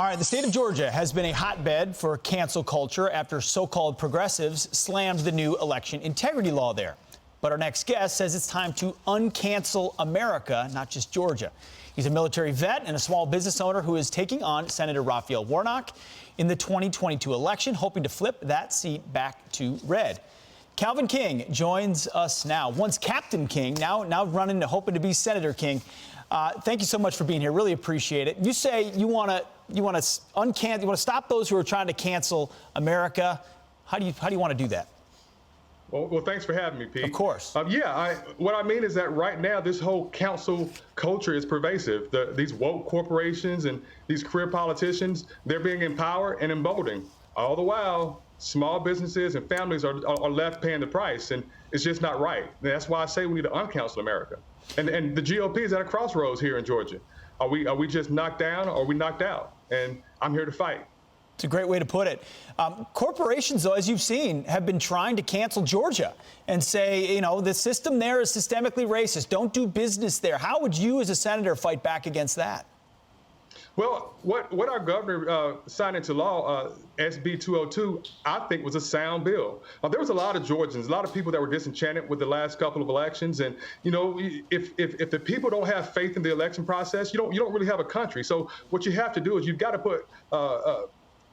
All right, the state of Georgia has been a hotbed for cancel culture after so-called progressives slammed the new election integrity law there. But our next guest says it's time to uncancel America, not just Georgia. He's a military vet and a small business owner who is taking on Senator Raphael Warnock in the 2022 election, hoping to flip that seat back to red. Kelvin King joins us now. Once Captain King, now running, hoping to be Senator King. Thank you so much for being here. Really appreciate it. You say you want to stop those who are trying to cancel America. How do you want to do that? Well, thanks for having me, Pete. Of course. What I mean is that right now, this whole council culture is pervasive. These woke corporations and these career politicians, they're being empowered and emboldened. All the while, small businesses and families are left paying the price, and it's just not right. That's why I say we need to uncancel America. And the GOP is at a crossroads here in Georgia. Are we just knocked down or are we knocked out? And I'm here to fight. It's a great way to put it. Corporations, though, as you've seen, have been trying to cancel Georgia and say, the system there is systemically racist. Don't do business there. How would you, as a senator, fight back against that? Well, what our governor signed into law, SB 202, I think was a sound bill. There was a lot of Georgians, a lot of people that were disenchanted with the last couple of elections. And, if the people don't have faith in the election process, you don't really have a country. So what you have to do is you've got to put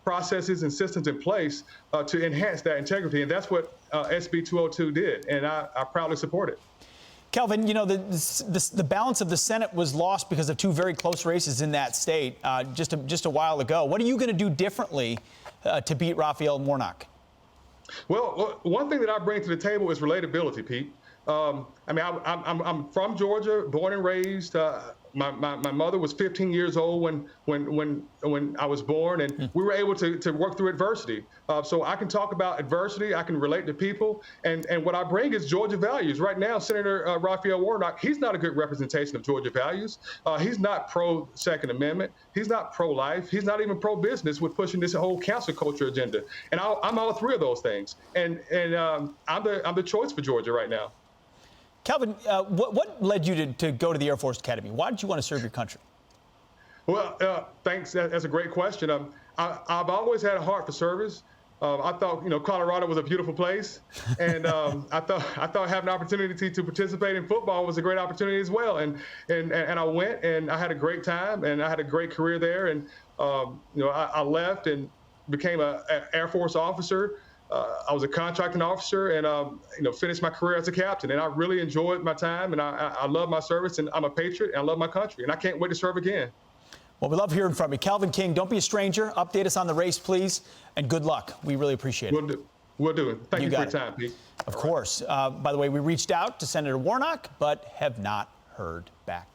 processes and systems in place to enhance that integrity. And that's what SB 202 did. And I proudly support it. Kelvin, the balance of the Senate was lost because of two very close races in that state just a while ago. What are you going to do differently to beat Raphael Warnock? Well, one thing that I bring to the table is relatability, Pete. I'm from Georgia, born and raised. My mother was 15 years old when I was born, and we were able to work through adversity. So I can talk about adversity. I can relate to people, and what I bring is Georgia values. Right now, Senator Raphael Warnock, he's not a good representation of Georgia values. He's not pro-Second Amendment. He's not pro-life. He's not even pro-business with pushing this whole cancel culture agenda. And I'm all three of those things. And I'm the choice for Georgia right now. Kelvin, what led you to go to the Air Force Academy? Why did you want to serve your country? Well, thanks. That's a great question. I've always had a heart for service. I thought, Colorado was a beautiful place, and I thought having an opportunity to participate in football was a great opportunity as well. And I went, and I had a great time, and I had a great career there. And I left and became an Air Force officer. I was a contracting officer and, finished my career as a captain. And I really enjoyed my time, and I love my service, and I'm a patriot, and I love my country, and I can't wait to serve again. Well, we love hearing from you. Kelvin King, don't be a stranger. Update us on the race, please, and good luck. We really appreciate it. We'll do it. Thank you for your time, Pete. Of course. By the way, we reached out to Senator Warnock, but have not heard back.